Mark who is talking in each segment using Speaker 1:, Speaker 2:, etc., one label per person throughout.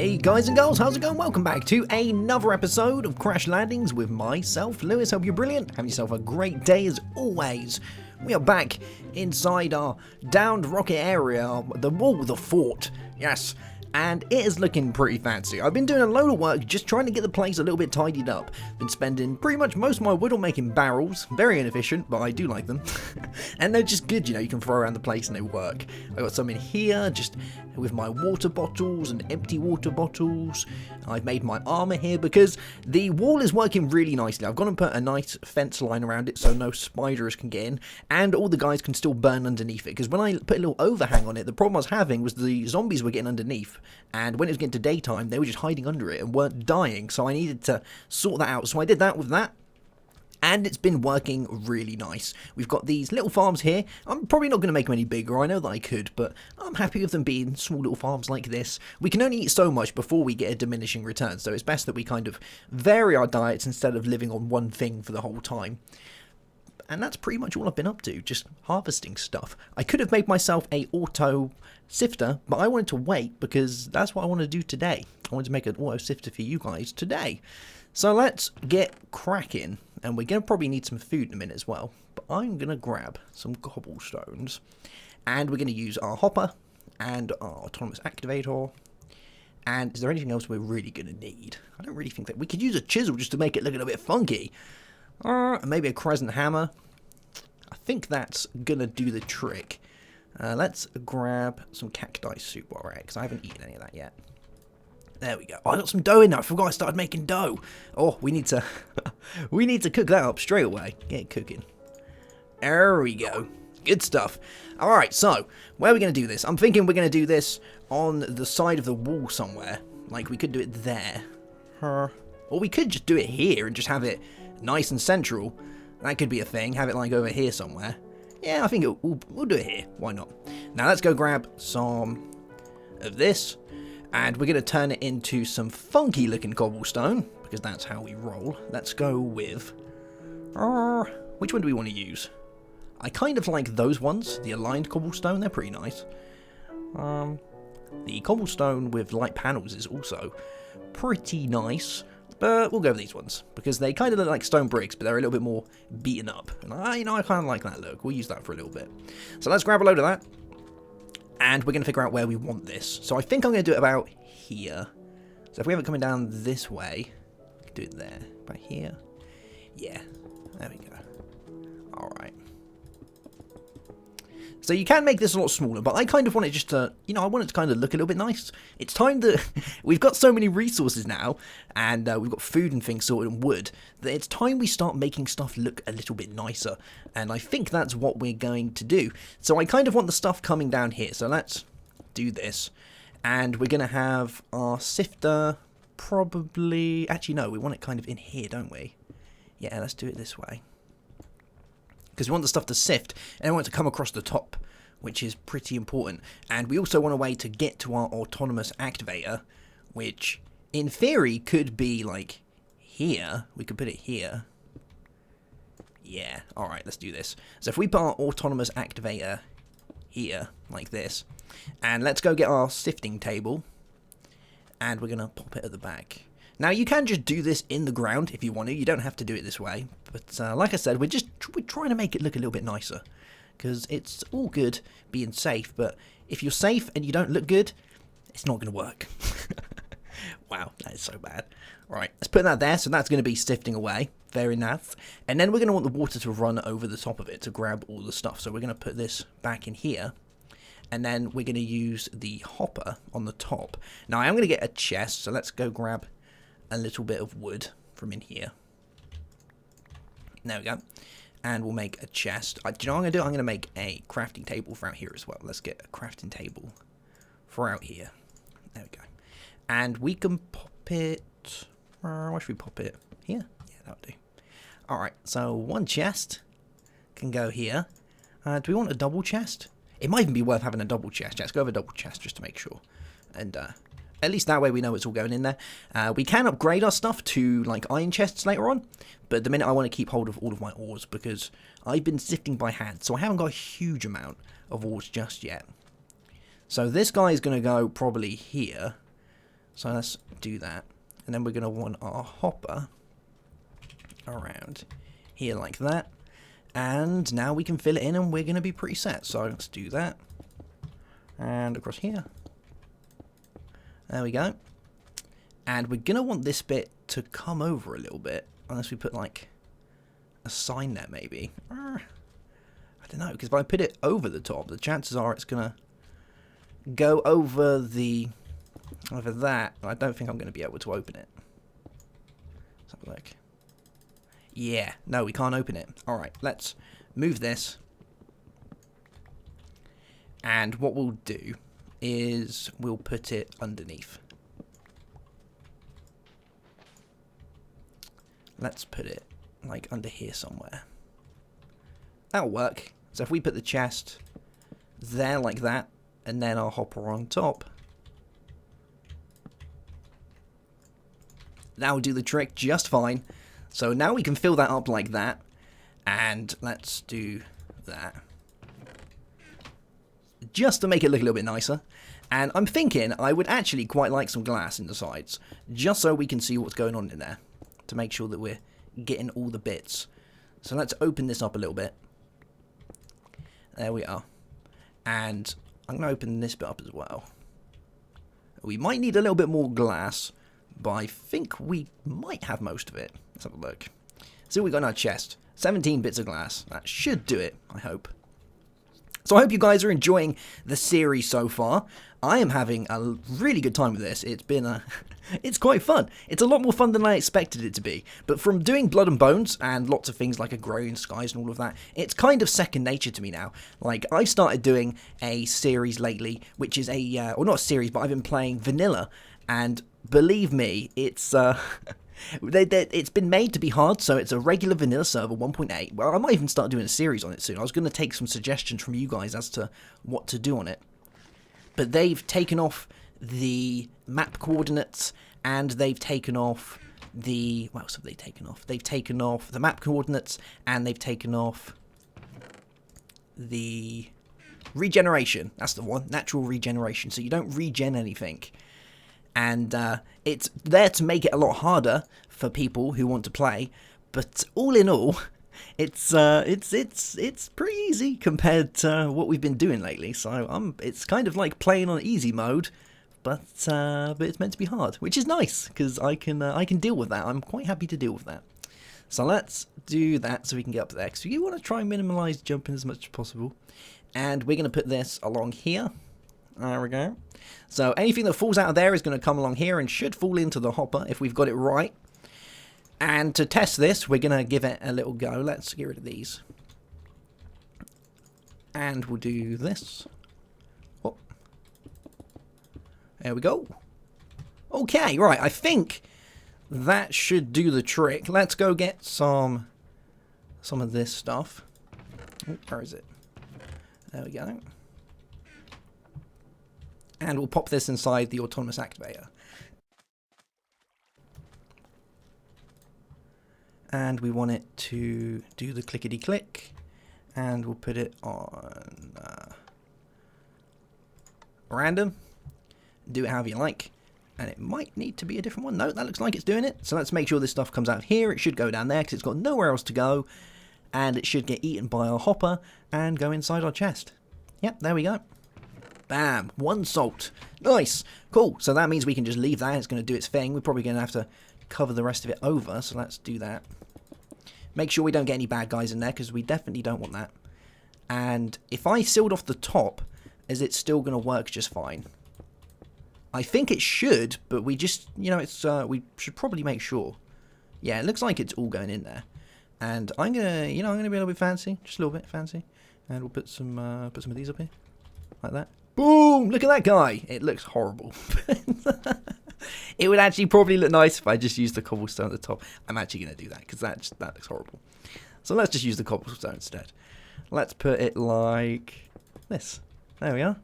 Speaker 1: Hey guys and girls, how's it going? Welcome back to another episode of Crash Landings with myself, Lewis. Hope you're brilliant. Have yourself a great day as always. We are back inside our downed rocket area, the wall of the fort. Yes, and it is looking pretty fancy. I've been doing a load of work just trying to get the place a little bit tidied up. Been spending pretty much most of my wood on making barrels. Very inefficient, but I do like them. And they're just good, you know, you can throw around the place and they work. I got some in here, just with my water bottles and empty water bottles. I've made my armor here because the wall is working really nicely. I've gone and put a nice fence line around it so no spiders can get in, and all the guys can still burn underneath it, because when I put a little overhang on it, the problem I was having was the zombies were getting underneath, and when it was getting to daytime, they were just hiding under it and weren't dying, so I needed to sort that out. So I did that with that. And it's been working really nice. We've got these little farms here. I'm probably not going to make them any bigger. I know that I could, but I'm happy with them being small little farms like this. We can only eat so much before we get a diminishing return, so it's best that we kind of vary our diets instead of living on one thing for the whole time. And that's pretty much all I've been up to, just harvesting stuff. I could have made myself a auto sifter, but I wanted to wait because that's what I want to do today. I wanted to make an auto sifter for you guys today. So let's get cracking. And we're going to probably need some food in a minute as well. But I'm going to grab some cobblestones. And we're going to use our hopper and our autonomous activator. And is there anything else we're really going to need? I don't really think that. We could use a chisel just to make it look a little bit funky. Maybe a crescent hammer. I think that's going to do the trick. Let's grab some cacti soup while we're at it, because I haven't eaten any of that yet. There we go. Oh, I got some dough in there. I forgot I started making dough. Oh, we need to we need to cook that up straight away. Get it cooking. There we go. Good stuff. Alright, so where are we going to do this? I'm thinking we're going to do this on the side of the wall somewhere. Like, we could do it there. Or we could just do it here and just have it nice and central. That could be a thing. Have it like over here somewhere. Yeah, I think we'll do it here. Why not? Now let's go grab some of this. And we're going to turn it into some funky looking cobblestone, because that's how we roll. Let's go with... which one do we want to use? I kind of like those ones, the aligned cobblestone, they're pretty nice. The cobblestone with light panels is also pretty nice, but we'll go with these ones, because they kind of look like stone bricks, but they're a little bit more beaten up. And I kind of like that look. We'll use that for a little bit. So let's grab a load of that. And we're going to figure out where we want this. So I think I'm going to do it about here. So if we have it coming down this way, we can do it there. About here. Yeah. There we go. Alright. So you can make this a lot smaller, but I kind of want it just to, you know, I want it to kind of look a little bit nice. It's time that we've got so many resources now, and we've got food and things sorted and wood, that it's time we start making stuff look a little bit nicer. And I think that's what we're going to do. So I kind of want the stuff coming down here. So let's do this. And we're going to have our sifter probably... Actually, no, we want it kind of in here, don't we? Yeah, let's do it this way. Because we want the stuff to sift, and we want it to come across the top, which is pretty important. And we also want a way to get to our autonomous activator, which, in theory, could be, like, here. We could put it here. Yeah, alright, let's do this. So if we put our autonomous activator here, like this, and let's go get our sifting table, and we're going to pop it at the back. Now, you can just do this in the ground if you want to. You don't have to do it this way. But like I said, we're trying to make it look a little bit nicer. Because it's all good being safe, but if you're safe and you don't look good, it's not going to work. Wow, that is so bad. Right, let's put that there. So that's going to be sifting away. Very nice. And then we're going to want the water to run over the top of it to grab all the stuff. So we're going to put this back in here. And then we're going to use the hopper on the top. Now, I am going to get a chest. So let's go grab a little bit of wood from in here. There we go. And we'll make a chest. Do you know what I'm going to do? I'm going to make a crafting table for out here as well. Let's get a crafting table for out here. There we go. And we can pop it... where should we pop it? Here? Yeah, that'll do. Alright, so one chest can go here. Do we want a double chest? It might even be worth having a double chest. Let's go with a double chest just to make sure. And, at least that way we know it's all going in there. We can upgrade our stuff to like iron chests later on, but at the minute I want to keep hold of all of my ores because I've been sifting by hand, so I haven't got a huge amount of ores just yet. So this guy is going to go probably here. So let's do that. And then we're going to want our hopper around here like that. And now we can fill it in and we're going to be pretty set. So let's do that. And across here. There we go. And we're going to want this bit to come over a little bit. Unless we put like a sign there maybe. I don't know. Because if I put it over the top, the chances are it's going to go over that. I don't think I'm going to be able to open it. Let's have a look. Yeah, no, we can't open it. Alright, let's move this. And what we'll do is we'll put it underneath. Let's put it like under here somewhere. That'll work. So if we put the chest there like that, and then our hopper on top, that'll do the trick just fine. So now we can fill that up like that, and let's do that. Just to make it look a little bit nicer. And I'm thinking I would actually quite like some glass in the sides, just so we can see what's going on in there, to make sure that we're getting all the bits. So let's open this up a little bit. There we are. And I'm going to open this bit up as well. We might need a little bit more glass, but I think we might have most of it. Let's have a look. See what we got in our chest. 17 bits of glass. That should do it, I hope. So I hope you guys are enjoying the series so far. I am having a really good time with this. It's quite fun. It's a lot more fun than I expected it to be. But from doing Blood and Bones and lots of things like Agrarian Skies and all of that, it's kind of second nature to me now. Like, I've started doing a series lately, which is or not a series, but I've been playing vanilla. And believe me, it's it's been made to be hard, so it's a regular vanilla server 1.8. Well, I might even start doing a series on it soon. I was going to take some suggestions from you guys as to what to do on it. But they've taken off the map coordinates, and they've taken off the... What else have they taken off? They've taken off the map coordinates, and they've taken off the regeneration. That's the one. Natural regeneration. So you don't regen anything. And it's there to make it a lot harder for people who want to play. But all in all, it's pretty easy compared to what we've been doing lately. So it's kind of like playing on easy mode, but it's meant to be hard, which is nice because I can deal with that. I'm quite happy to deal with that. So let's do that so we can get up there. So you want to try and minimize jumping as much as possible, and we're going to put this along here. There we go. So anything that falls out of there is going to come along here and should fall into the hopper if we've got it right. And to test this, we're going to give it a little go. Let's get rid of these. And we'll do this. Oh. There we go. Okay, right. I think that should do the trick. Let's go get some of this stuff. Oh, where is it? There we go. And we'll pop this inside the autonomous activator. And we want it to do the clickety-click. And we'll put it on random. Do it however you like. And it might need to be a different one. No, that looks like it's doing it. So let's make sure this stuff comes out here. It should go down there because it's got nowhere else to go. And it should get eaten by our hopper and go inside our chest. Yep, there we go. Bam, 1 salt. Nice, cool. So that means we can just leave that. It's going to do its thing. We're probably going to have to cover the rest of it over. So let's do that. Make sure we don't get any bad guys in there because we definitely don't want that. And if I sealed off the top, is it still going to work just fine? I think it should, but we just, it's we should probably make sure. Yeah, it looks like it's all going in there. And I'm gonna, I'm gonna be a little bit fancy, just a little bit fancy, and we'll put some of these up here, like that. Boom! Look at that guy. It looks horrible. It would actually probably look nice if I just used the cobblestone at the top. I'm actually gonna do that because that looks horrible. So let's just use the cobblestone instead. Let's put it like this. There we are.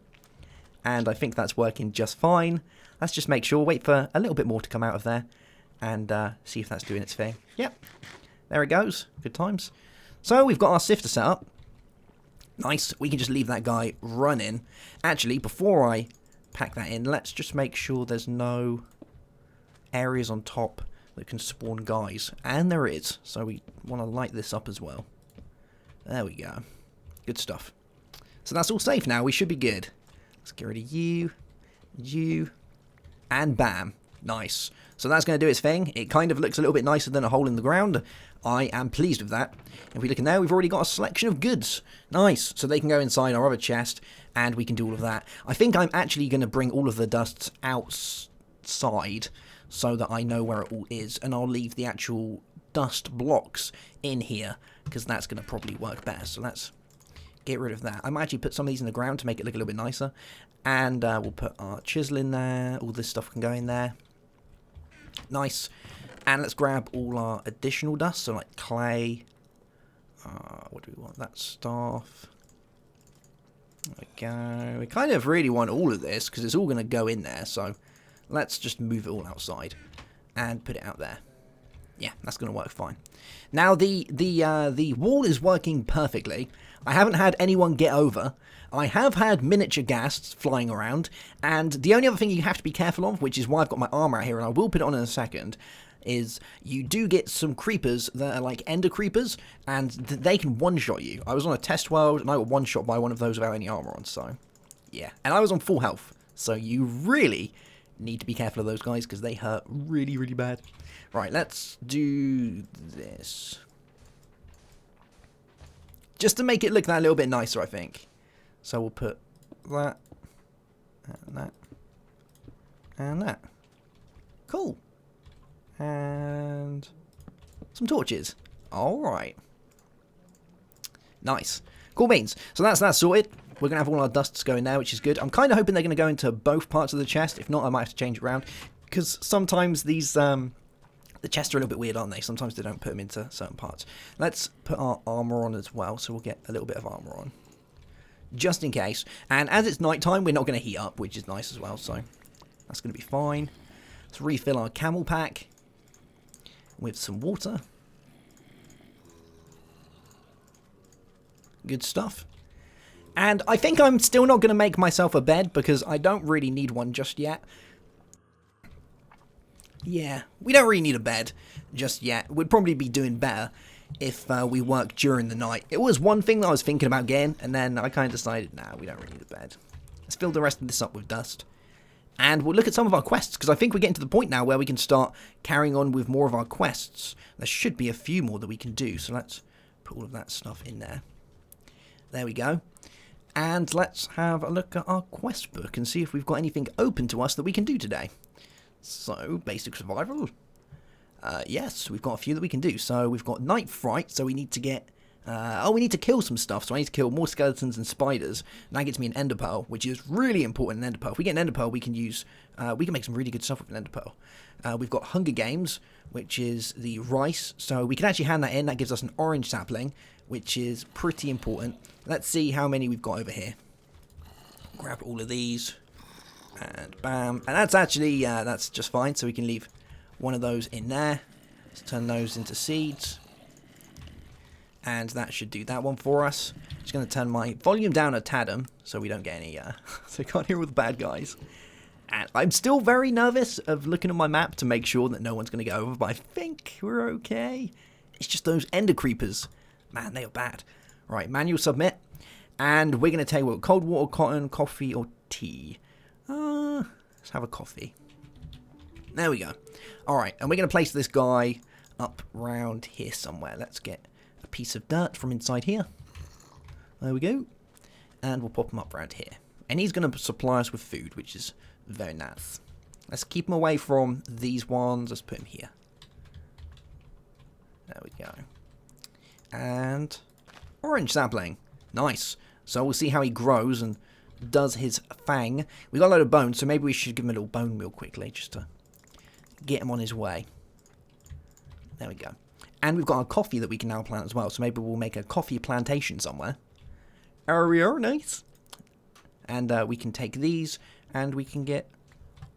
Speaker 1: And I think that's working just fine. Let's just make sure, wait for a little bit more to come out of there, and see if that's doing its thing. Yep. There it goes. Good times. So we've got our sifter set up. Nice. We can just leave that guy running. Actually, before I pack that in, let's just make sure there's no areas on top that can spawn guys. And there is. So we want to light this up as well. There we go. Good stuff. So that's all safe now. We should be good. Let's get rid of you, and bam. Nice. So that's going to do its thing. It kind of looks a little bit nicer than a hole in the ground. I am pleased with that. If we look in there, we've already got a selection of goods. Nice. So they can go inside our other chest, and we can do all of that. I think I'm actually going to bring all of the dusts outside so that I know where it all is, and I'll leave the actual dust blocks in here, because that's going to probably work better. So let's get rid of that. I might actually put some of these in the ground to make it look a little bit nicer, and we'll put our chisel in there. All this stuff can go in there. Nice. And let's grab all our additional dust, so like clay. What do we want? That staff. There we go. We kind of really want all of this because it's all going to go in there. So let's just move it all outside and put it out there. Yeah, that's going to work fine. Now the wall is working perfectly. I haven't had anyone get over. I have had miniature ghasts flying around, and the only other thing you have to be careful of, which is why I've got my armor out here, and I will put it on in a second, is you do get some creepers that are like ender creepers, and they can one-shot you. I was on a test world, and I got one-shot by one of those without any armor on, so yeah. And I was on full health, so you really need to be careful of those guys, because they hurt really, really bad. Right, let's do this. Just to make it look that little bit nicer, I think. So we'll put that, and that, and that. Cool. And some torches. Alright. Nice. Cool beans. So that's that sorted. We're going to have all our dusts going there, which is good. I'm kind of hoping they're going to go into both parts of the chest. If not, I might have to change it around. Because sometimes these, the chests are a little bit weird, aren't they? Sometimes they don't put them into certain parts. Let's put our armor on as well, so we'll get a little bit of armor on. Just in case. And as it's nighttime, we're not going to heat up, which is nice as well, so that's going to be fine. Let's refill our camel pack with some water. Good stuff. And I think I'm still not going to make myself a bed, because I don't really need one just yet. Yeah, we don't really need a bed just yet. We'd probably be doing better if we work during the night. It was one thing that I was thinking about getting, and then I kind of decided, nah, we don't really need a bed. Let's fill the rest of this up with dust. And we'll look at some of our quests, because I think we're getting to the point now where we can start carrying on with more of our quests. There should be a few more that we can do, so let's put all of that stuff in there. There we go. And let's have a look at our quest book and see if we've got anything open to us that we can do today. So, basic survival. Yes, we've got a few that we can do. So, we've got night fright, so we need to get... we need to kill some stuff, so I need to kill more skeletons and spiders. And that gets me an ender pearl, which is really important, an ender pearl. If we get an ender pearl, we can use... we can make some really good stuff with an ender pearl. We've got Hunger Games, which is the rice. So, we can actually hand that in. That gives us an orange sapling, which is pretty important. Let's see how many we've got over here. Grab all of these. And bam. And that's actually, that's just fine. So we can leave one of those in there. Let's turn those into seeds. And that should do that one for us. Just going to turn my volume down a tad, so we don't get any, so I can't hear all the bad guys. And I'm still very nervous of looking at my map to make sure that no one's going to go over, but I think we're okay. It's just those ender creepers. Man, they are bad. Right, manual submit. And we're going to take what, cold water, cotton, coffee, or tea. Let's have a coffee. There we go. Alright, and we're going to place this guy up round here somewhere. Let's get a piece of dirt from inside here. There we go. And we'll pop him up around here. And he's going to supply us with food, which is very nice. Let's keep him away from these ones. Let's put him here. There we go. And orange sapling. Nice. So we'll see how he grows and does his fang. We got a load of bones, so maybe we should give him a little bone meal quickly, just to get him on his way. There we go. And we've got our coffee that we can now plant as well, so maybe we'll make a coffee plantation somewhere. Oh, nice. And we can take these, and we can get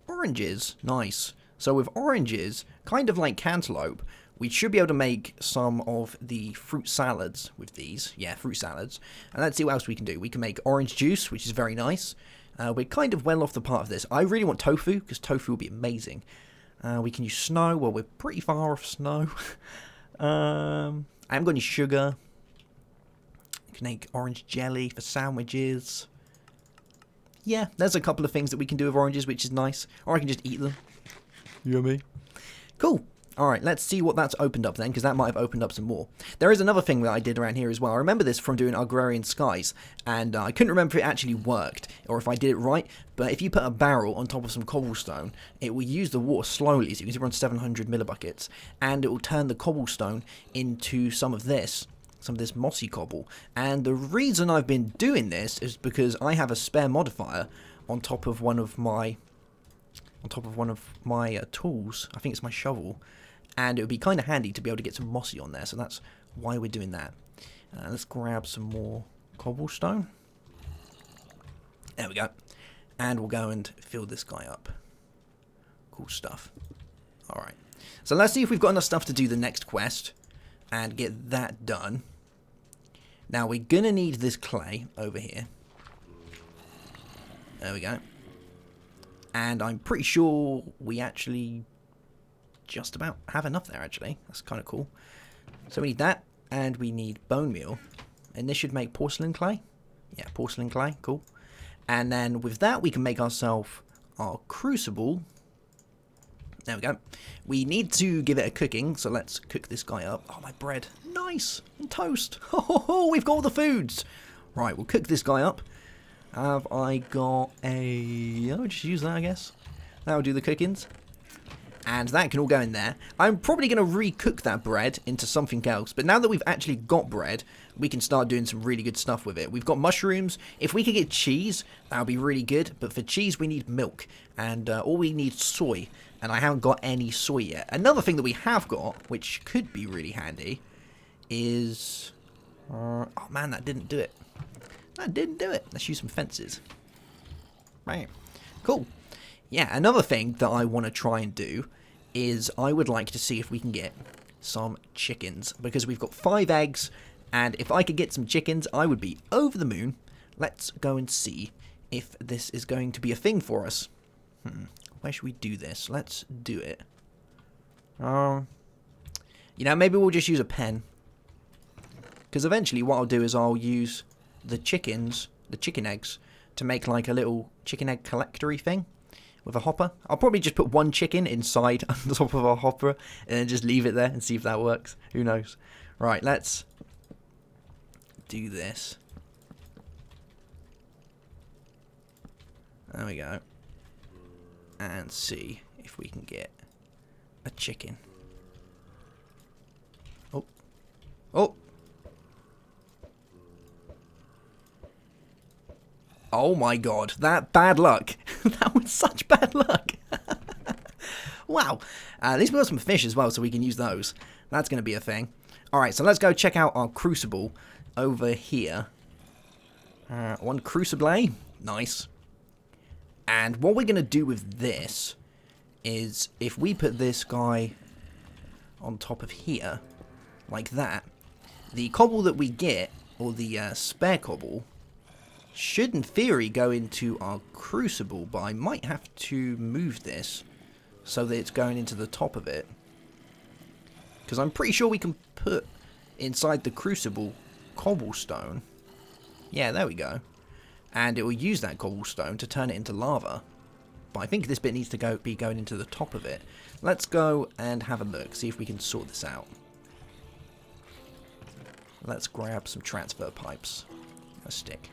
Speaker 1: oranges. Nice. So with oranges, kind of like cantaloupe, we should be able to make some of the fruit salads with these. Yeah, fruit salads. And let's see what else we can do. We can make orange juice, which is very nice. We're kind of well off the part of this. I really want tofu, because tofu will be amazing. We can use snow. Well, we're pretty far off snow. I haven't got any sugar. You can make orange jelly for sandwiches. Yeah, there's a couple of things that we can do with oranges, which is nice. Or I can just eat them. Yummy. Cool. Alright, let's see what that's opened up then, because that might have opened up some more. There is another thing that I did around here as well. I remember this from doing Agrarian Skies, and I couldn't remember if it actually worked, or if I did it right, but if you put a barrel on top of some cobblestone, it will use the water slowly, so you can run 700 millibuckets, and it will turn the cobblestone into some of this mossy cobble. And the reason I've been doing this is because I have a spare modifier on top of one of my tools. I think it's my shovel. And it would be kind of handy to be able to get some mossy on there, so that's why we're doing that. Let's grab some more cobblestone. There we go. And we'll go and fill this guy up. Cool stuff. Alright. So let's see if we've got enough stuff to do the next quest and get that done. Now we're going to need this clay over here. There we go. And I'm pretty sure we actually just about have enough there, actually. That's kind of cool. So we need that, and we need bone meal. And this should make porcelain clay. Yeah, porcelain clay, cool. And then with that, we can make ourselves our crucible. There we go. We need to give it a cooking, so let's cook this guy up. Oh, my bread. Nice. And toast. Oh, we've got all the foods. Right, we'll cook this guy up. Have I got a... I'll just use that, I guess. That'll do the cookings. And that can all go in there. I'm probably going to re-cook that bread into something else. But now that we've actually got bread, we can start doing some really good stuff with it. We've got mushrooms. If we could get cheese, that would be really good. But for cheese, we need milk. And all we need is soy. And I haven't got any soy yet. Another thing that we have got, which could be really handy, is... oh, man, that didn't do it. That didn't do it. Let's use some fences. Right. Cool. Yeah, another thing that I want to try and do is I would like to see if we can get some chickens, because we've got 5 eggs, and if I could get some chickens, I would be over the moon. Let's go and see if this is going to be a thing for us. Where should we do this? Let's do it. You know, maybe we'll just use a pen, because eventually what I'll do is I'll use the chicken eggs, to make like a little chicken egg collectory thing. With a hopper. I'll probably just put one chicken inside on the top of our hopper and then just leave it there and see if that works. Who knows? Right, let's do this. There we go. And see if we can get a chicken. Oh. Oh! Oh my god, that bad luck. That was such bad luck. Wow. At least we got some fish as well, so we can use those. That's going to be a thing. Alright, so let's go check out our crucible over here. One crucible. Nice. And what we're going to do with this is, if we put this guy on top of here, like that, the cobble that we get, or the spare cobble, should in theory go into our crucible, but I might have to move this so that it's going into the top of it, because I'm pretty sure we can put inside the crucible cobblestone. Yeah, there we go. And it will use that cobblestone to turn it into lava, but I think this bit needs to be going into the top of it. Let's go and have a look, see if we can sort this out. Let's grab some transfer pipes. A stick.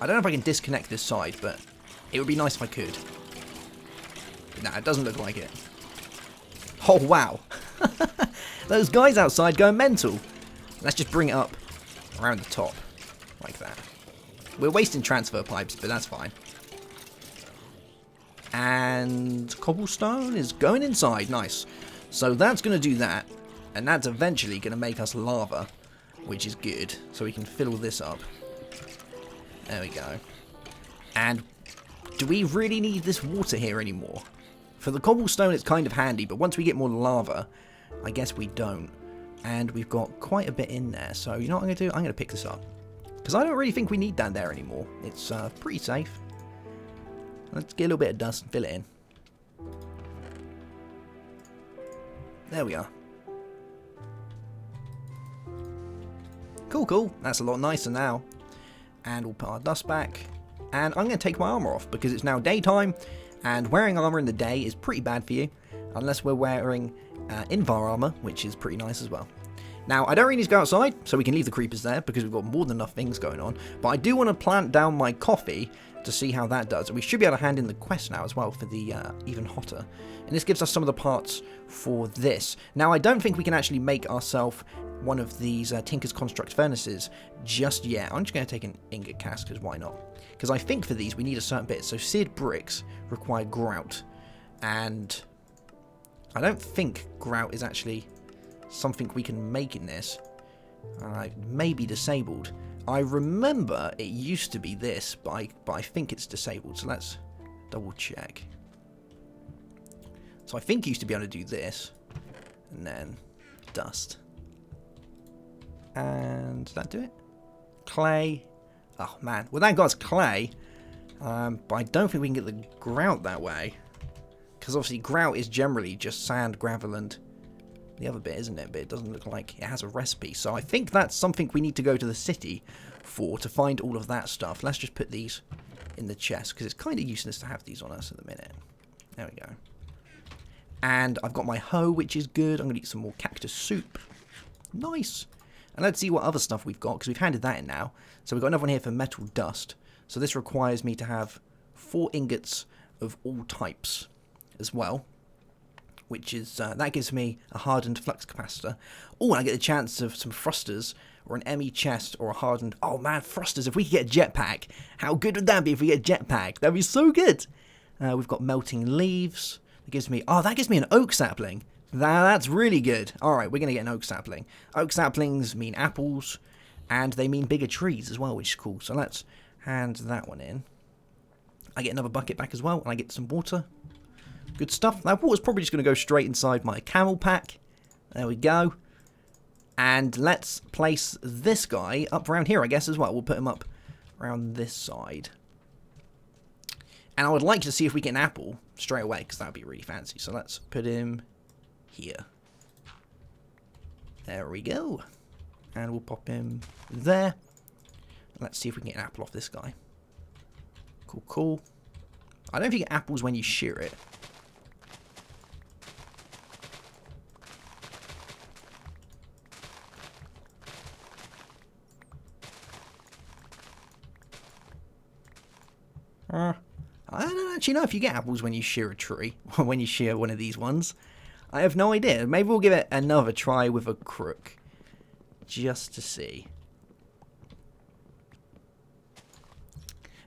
Speaker 1: I don't know if I can disconnect this side, but it would be nice if I could. But nah, it doesn't look like it. Oh, wow. Those guys outside going mental. Let's just bring it up around the top, like that. We're wasting transfer pipes, but that's fine. And cobblestone is going inside. Nice. So that's going to do that, and that's eventually going to make us lava, which is good. So we can fill all this up. There we go. And do we really need this water here anymore? For the cobblestone, it's kind of handy, but once we get more lava, I guess we don't. And we've got quite a bit in there, so you know what I'm going to do? I'm going to pick this up. Because I don't really think we need that there anymore. It's pretty safe. Let's get a little bit of dust and fill it in. There we are. Cool, cool. That's a lot nicer now. And we'll put our dust back. And I'm going to take my armor off because it's now daytime. And wearing armor in the day is pretty bad for you. Unless we're wearing Invar armor, which is pretty nice as well. Now, I don't really need to go outside, so we can leave the creepers there because we've got more than enough things going on. But I do want to plant down my coffee to see how that does. And we should be able to hand in the quest now as well for the even hotter. And this gives us some of the parts for this. Now, I don't think we can actually make ourselves one of these Tinker's Construct furnaces just yet. I'm just going to take an ingot cask, because why not? Because I think for these we need a certain bit. So seared bricks require grout. And I don't think grout is actually something we can make in this. May be disabled. I remember it used to be this, but I think it's disabled. So let's double check. So I think you used to be able to do this. And then dust. And did that do it? Clay. Oh man. Well, thank God it's clay. But I don't think we can get the grout that way. Because obviously grout is generally just sand, gravel, and the other bit, isn't it? But it doesn't look like it has a recipe. So I think that's something we need to go to the city for to find all of that stuff. Let's just put these in the chest because it's kind of useless to have these on us at the minute. There we go. And I've got my hoe, which is good. I'm going to eat some more cactus soup. Nice. And let's see what other stuff we've got because we've handed that in now. So we've got another one here for metal dust. So this requires me to have 4 ingots of all types as well. Which is, that gives me a hardened flux capacitor. Oh, and I get the chance of some thrusters, or an ME chest, or a hardened... Oh man, thrusters, if we could get a jetpack. How good would that be if we get a jetpack? That'd be so good. We've got melting leaves. That gives me... Oh, that gives me an oak sapling. That's really good. Alright, we're going to get an oak sapling. Oak saplings mean apples, and they mean bigger trees as well, which is cool. So let's hand that one in. I get another bucket back as well, and I get some water. Good stuff. That water's probably just going to go straight inside my camel pack. There we go. And let's place this guy up around here, I guess, as well. We'll put him up around this side. And I would like to see if we get an apple straight away, because that would be really fancy. So let's put him here. There we go. And we'll pop him there. Let's see if we can get an apple off this guy. Cool, cool. I don't think you get apples when you shear it. I don't actually know if you get apples when you shear a tree, or when you shear one of these ones. I have no idea. Maybe we'll give it another try with a crook, just to see.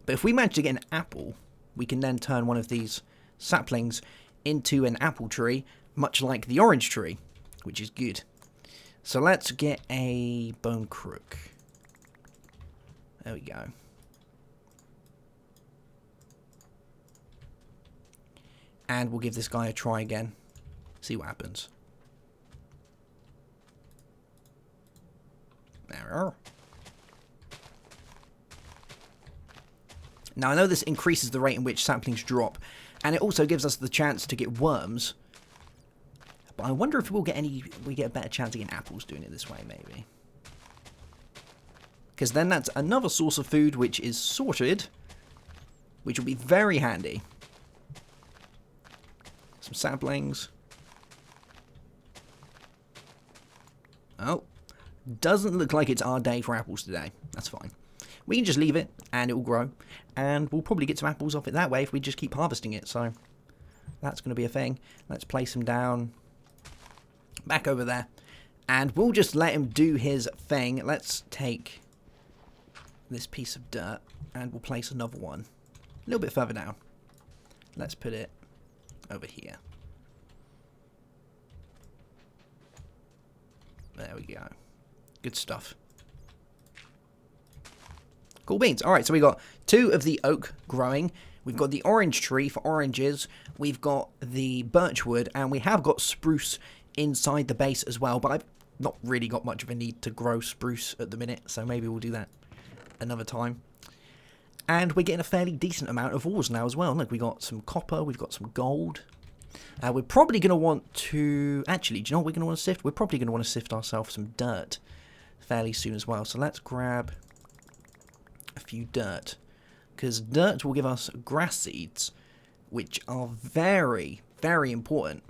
Speaker 1: But if we manage to get an apple, we can then turn one of these saplings into an apple tree, much like the orange tree, which is good. So let's get a bone crook. There we go. And we'll give this guy a try again. See what happens. There we are. Now I know this increases the rate in which saplings drop. And it also gives us the chance to get worms. But I wonder if we'll get we get a better chance of getting apples doing it this way, maybe. Because then that's another source of food which is sorted. Which will be very handy. Some saplings. Oh. Doesn't look like it's our day for apples today. That's fine. We can just leave it and it will grow. And we'll probably get some apples off it that way if we just keep harvesting it. So that's going to be a thing. Let's place him down. Back over there. And we'll just let him do his thing. Let's take this piece of dirt and we'll place another one a little bit further down. Let's put it over here. There we go. Good stuff. Cool beans. Alright, so we got 2 of the oak growing. We've got the orange tree for oranges. We've got the birch wood. And we have got spruce inside the base as well. But I've not really got much of a need to grow spruce at the minute. So maybe we'll do that another time. And we're getting a fairly decent amount of ores now as well. Look, we got some copper. We've got some gold. We're probably going to want to... Actually, do you know what we're going to want to sift? We're probably going to want to sift ourselves some dirt fairly soon as well. So let's grab a few dirt. Because dirt will give us grass seeds, which are very, very important.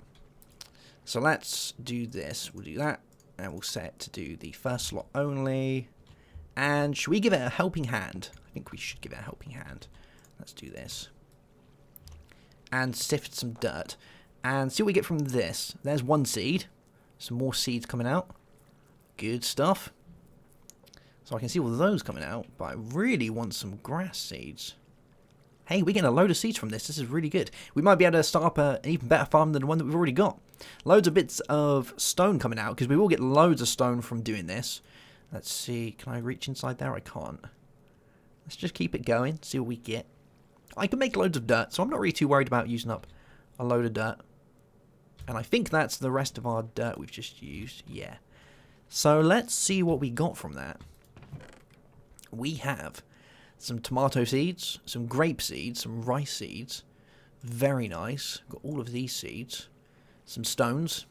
Speaker 1: So let's do this. We'll do that. And we'll set it to do the first slot only. And should we give it a helping hand? I think we should give it a helping hand. Let's do this. And sift some dirt. And see what we get from this. There's one seed. Some more seeds coming out. Good stuff. So I can see all of those coming out. But I really want some grass seeds. Hey, we're getting a load of seeds from this. This is really good. We might be able to start up an even better farm than the one that we've already got. Loads of bits of stone coming out. Because we will get loads of stone from doing this. Let's see. Can I reach inside there? I can't. Let's just keep it going. See what we get. I can make loads of dirt. So I'm not really too worried about using up a load of dirt. And I think that's the rest of our dirt we've just used. Yeah. So let's see what we got from that. We have some tomato seeds, some grape seeds, some rice seeds. Very nice. Got all of these seeds. Some stones.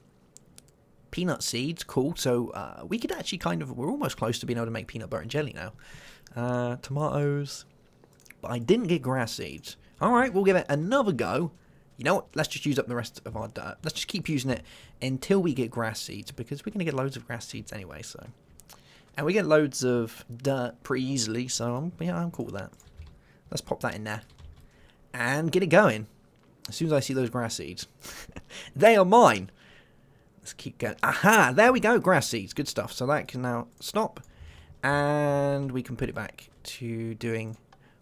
Speaker 1: Peanut seeds. Cool. So we could actually kind of... We're almost close to being able to make peanut butter and jelly now. Tomatoes. But I didn't get grass seeds. Alright, we'll give it another go. You know what? Let's just use up the rest of our dirt. Let's just keep using it until we get grass seeds, because we're going to get loads of grass seeds anyway, so. And we get loads of dirt pretty easily, so I'm cool with that. Let's pop that in there. And get it going. As soon as I see those grass seeds. They are mine. Let's keep going. Aha! There we go, grass seeds. Good stuff. So that can now stop. And we can put it back to doing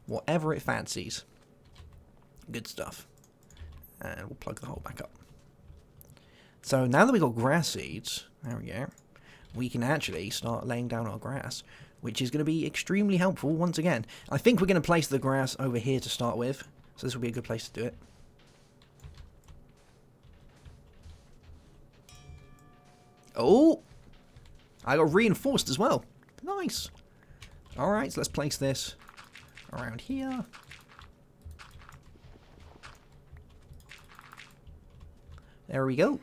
Speaker 1: whatever it fancies. Good stuff. And we'll plug the hole back up. So now that we've got grass seeds, there we go, we can actually start laying down our grass, which is going to be extremely helpful once again. I think we're going to place the grass over here to start with, so this will be a good place to do it. Oh! I got reinforced as well. Nice! Alright, so let's place this around here. There we go.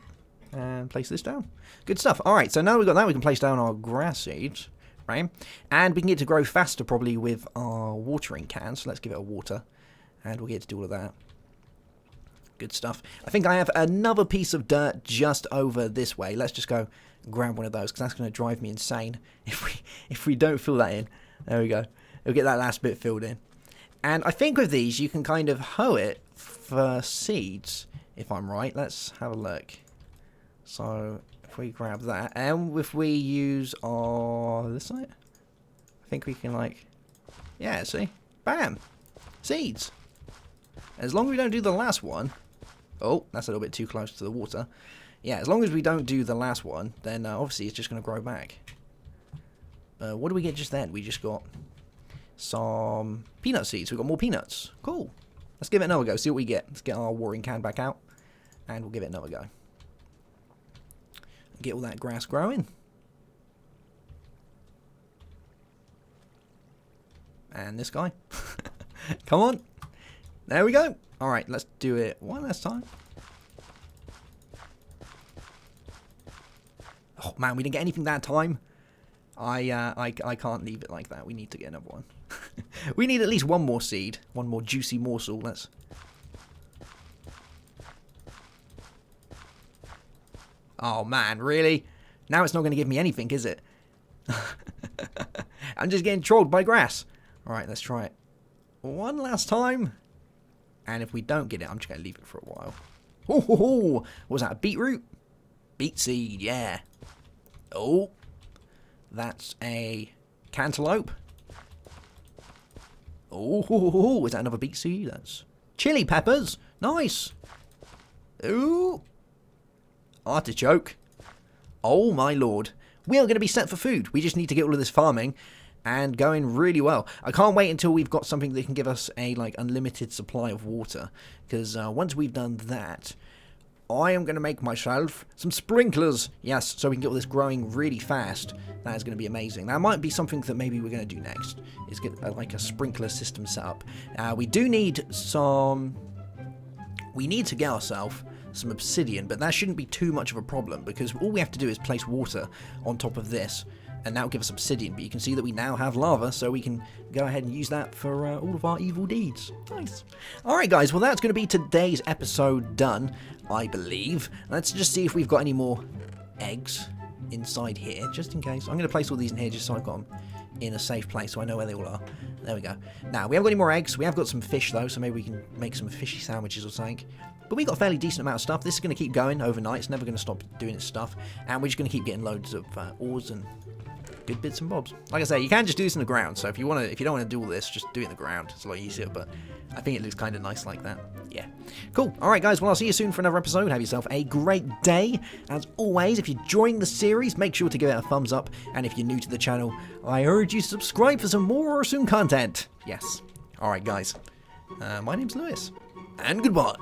Speaker 1: And place this down. Good stuff. Alright, so now we've got that, we can place down our grass seeds, right? And we can get to grow faster probably with our watering can. So let's give it a water. And we'll get to do all of that. Good stuff. I think I have another piece of dirt just over this way. Let's just go grab one of those, because that's going to drive me insane if we don't fill that in. There we go. We'll get that last bit filled in. And I think with these, you can kind of hoe it for seeds, if I'm right. Let's have a look. So, if we grab that, and if we use our... this side? I think we can, like... yeah, see? Bam! Seeds! As long as we don't do the last one... oh, that's a little bit too close to the water. Yeah, as long as we don't do the last one, then obviously it's just going to grow back. What do we get just then? We just got some peanut seeds. We've got more peanuts. Cool. Let's give it another go. See what we get. Let's get our watering can back out. And we'll give it another go. Get all that grass growing. And this guy. Come on. There we go. Alright, let's do it one last time. Oh man, we didn't get anything that time. I can't leave it like that. We need to get another one. We need at least one more seed. One more juicy morsel. Let's... oh man, really? Now it's not going to give me anything, is it? I'm just getting trolled by grass. Alright, let's try it one last time. And if we don't get it, I'm just going to leave it for a while. Oh, what was that? A beetroot? Beet seed, yeah. Oh, that's a cantaloupe. Oh, is that another beet seed? That's chili peppers. Nice. Ooh. Artichoke. Oh my lord. We are going to be set for food. We just need to get all of this farming and going really well. I can't wait until we've got something that can give us a unlimited supply of water, because once we've done that, I am going to make myself some sprinklers. Yes, so we can get all this growing really fast. That is going to be amazing. That might be something that maybe we're going to do next, is get a sprinkler system set up. We do need some... we need to get ourselves some obsidian, but that shouldn't be too much of a problem because all we have to do is place water on top of this, and that will give us obsidian. But you can see that we now have lava, so we can go ahead and use that for all of our evil deeds. Nice. Alright guys, well that's going to be today's episode done, I believe. Let's just see if we've got any more eggs inside here, just in case. I'm going to place all these in here just so I've got them in a safe place so I know where they all are. There we go. Now, we haven't got any more eggs. We have got some fish though, so maybe we can make some fishy sandwiches or something. But we've got a fairly decent amount of stuff. This is going to keep going overnight. It's never going to stop doing its stuff. And we're just going to keep getting loads of ores and good bits and bobs. Like I say, you can just do this in the ground. So if you don't want to do all this, just do it in the ground. It's a lot easier, but I think it looks kind of nice like that. Yeah. Cool. All right, guys. Well, I'll see you soon for another episode. Have yourself a great day. As always, if you're enjoying the series, make sure to give it a thumbs up. And if you're new to the channel, I urge you to subscribe for some more awesome content. Yes. All right, guys. My name's Lewis. And goodbye.